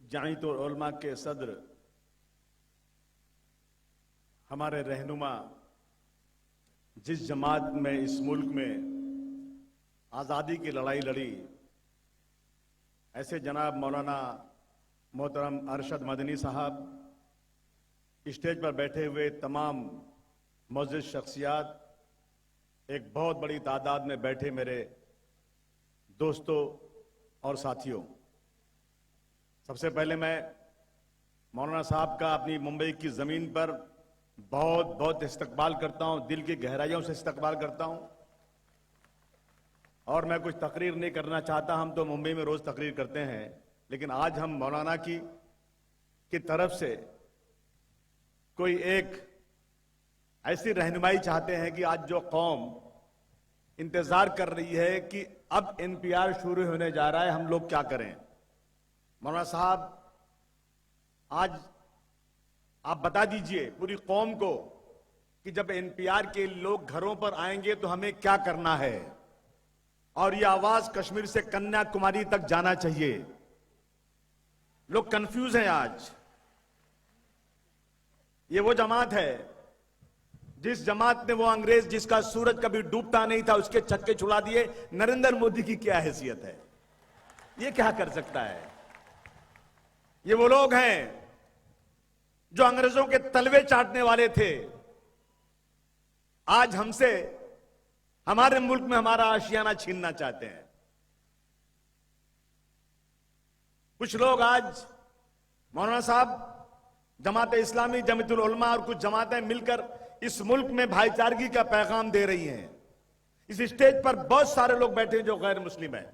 जामिअतुल उलमा के सदर, हमारे रहनुमा, जिस जमात में इस मुल्क में आज़ादी की लड़ाई लड़ी, ऐसे जनाब मौलाना मोहतरम अरशद मदनी साहब, स्टेज पर बैठे हुए तमाम मुअज़्ज़िज़ शख्सियात, एक बहुत बड़ी तादाद में बैठे मेरे दोस्तों और साथियों, सबसे पहले मैं मौलाना साहब का अपनी मुंबई की ज़मीन पर बहुत बहुत इस्तकबाल करता हूं, दिल की गहराइयों से इस्तकबाल करता हूं। और मैं कुछ तकरीर नहीं करना चाहता, हम तो मुंबई में रोज तकरीर करते हैं, लेकिन आज हम मौलाना की तरफ से कोई एक ऐसी रहनुमाई चाहते हैं कि आज जो कौम इंतजार कर रही है कि अब एनपीआर शुरू होने जा रहा है, हम लोग क्या करें। मौलाना साहब, आज आप बता दीजिए पूरी कौम को कि जब एनपीआर के लोग घरों पर आएंगे तो हमें क्या करना है, और यह आवाज कश्मीर से कन्याकुमारी तक जाना चाहिए। लोग कंफ्यूज हैं आज। ये वो जमात है जिस जमात ने, वो अंग्रेज जिसका सूरज कभी डूबता नहीं था, उसके छक्के छुड़ा दिए। नरेंद्र मोदी की क्या हैसियत है, ये क्या कर सकता है। ये वो लोग हैं जो अंग्रेजों के तलवे चाटने वाले थे, आज हमसे हमारे मुल्क में हमारा आशियाना छीनना चाहते हैं। कुछ लोग आज मौलाना साहब, जमात इस्लामी, जामिअतुल उलमा और कुछ जमातें मिलकर इस मुल्क में भाईचारगी का पैगाम दे रही हैं। इस स्टेज पर बहुत सारे लोग बैठे हैं जो गैर मुस्लिम हैं।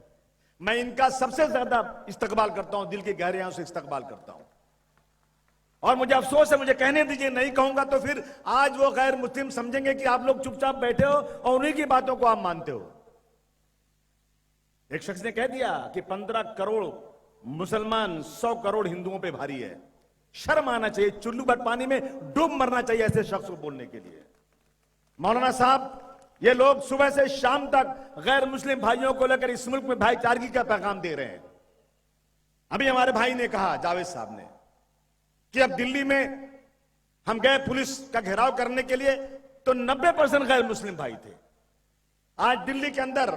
मैं इनका सबसे ज्यादा इस्तकबाल करता हूं, दिल की गहराइयों से इस्तकबाल करता हूं। और मुझे अफसोस है, मुझे कहने दीजिए, नहीं कहूंगा तो फिर आज वो गैर मुस्लिम समझेंगे कि आप लोग चुपचाप बैठे हो और उन्हीं की बातों को आप मानते हो। एक शख्स ने कह दिया कि 15 करोड़ मुसलमान 100 करोड़ हिंदुओं पे भारी है। शर्म आना चाहिए, चुल्लू भर पानी में डूब मरना चाहिए ऐसे शख्स को बोलने के लिए। मौलाना साहब, ये लोग सुबह से शाम तक गैर मुस्लिम भाइयों को लेकर इस मुल्क में भाईचारगी का पैगाम दे रहे हैं। अभी हमारे भाई ने कहा, जावेद साहब ने, कि अब दिल्ली में हम गए पुलिस का घेराव करने के लिए तो 90% गैर मुस्लिम भाई थे। आज दिल्ली के अंदर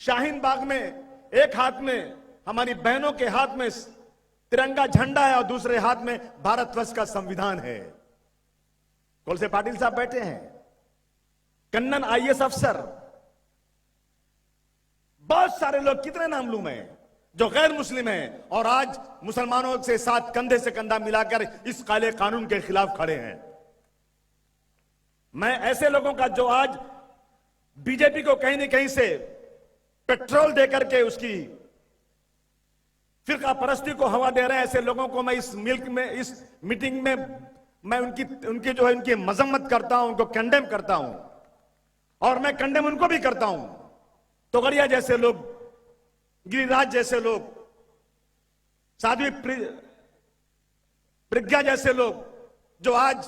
शाहीन बाग में एक हाथ में हमारी बहनों के हाथ में तिरंगा झंडा है और दूसरे हाथ में भारतवर्ष का संविधान है। कोलसे पाटिल साहब बैठे हैं, कन्नन आईएएस अफसर, बहुत सारे लोग, कितने नाम लूं मैं, जो गैर मुस्लिम हैं और आज मुसलमानों के साथ कंधे से कंधा मिलाकर इस काले कानून के खिलाफ खड़े हैं। मैं ऐसे लोगों का जो आज बीजेपी को कहीं न कहीं से पेट्रोल देकर के उसकी फिरका परस्ती को हवा दे रहे हैं, ऐसे लोगों को मैं इस मिल्क में, इस मीटिंग में मैं उनकी जो है उनकी मजम्मत करता हूं, उनको कंडेम करता हूं। और मैं कंडेम उनको भी करता हूं, तोगड़िया जैसे लोग, गिरिराज जैसे लोग, साध्वी प्रज्ञा जैसे लोग जो आज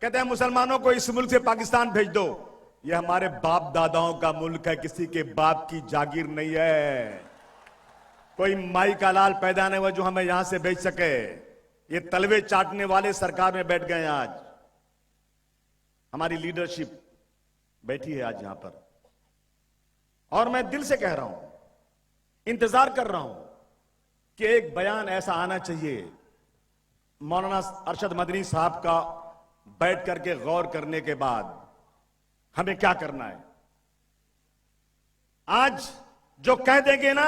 कहते हैं मुसलमानों को इस मुल्क से पाकिस्तान भेज दो। ये हमारे बाप दादाओं का मुल्क है, किसी के बाप की जागीर नहीं है। कोई माई का लाल पैदा नहीं हुआ जो हमें यहां से भेज सके। ये तलवे चाटने वाले सरकार में बैठ गए। आज हमारी लीडरशिप बैठी है आज यहां पर, और मैं दिल से कह रहा हूं, इंतजार कर रहा हूं कि एक बयान ऐसा आना चाहिए मौलाना अरशद मदनी साहब का, बैठ करके गौर करने के बाद हमें क्या करना है। आज जो कह देंगे ना,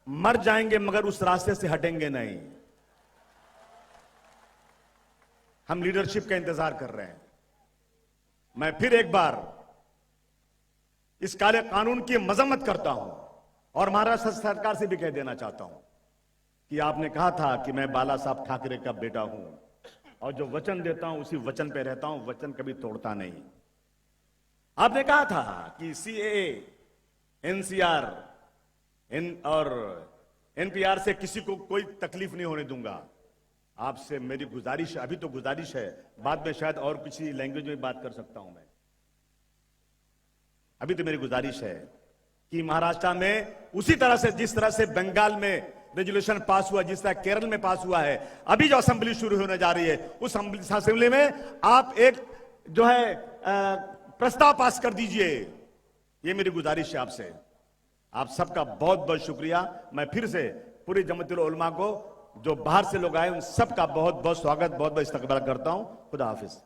मर जाएंगे मगर उस रास्ते से हटेंगे नहीं। हम लीडरशिप का इंतजार कर रहे हैं। मैं फिर एक बार इस काले कानून की मजम्मत करता हूं और महाराष्ट्र सरकार से भी कह देना चाहता हूं कि आपने कहा था कि मैं बाला साहब ठाकरे का बेटा हूं और जो वचन देता हूं उसी वचन पे रहता हूं, वचन कभी तोड़ता नहीं। आपने कहा था कि सीएए, एनसीआर और एनपीआर से किसी को कोई तकलीफ नहीं होने दूंगा। आपसे मेरी गुजारिश, अभी तो गुजारिश है, बाद में शायद और किसी लैंग्वेज में बात कर सकता हूं मैं। अभी तो मेरी गुजारिश है कि महाराष्ट्र में उसी तरह से, जिस तरह से बंगाल में रेजोल्यूशन पास हुआ, जिस तरह केरल में पास हुआ है, अभी जो असेंबली शुरू होने जा रही है उस असेंबली में आप एक जो है प्रस्ताव पास कर दीजिए। ये मेरी गुजारिश है आपसे। आप सबका बहुत बहुत शुक्रिया। मैं फिर से पूरी जमातुल उलमा को, जो बाहर से लोग आए, उन सबका बहुत बहुत स्वागत, बहुत बहुत इस्तकबाल करता हूं। खुदा हाफिज।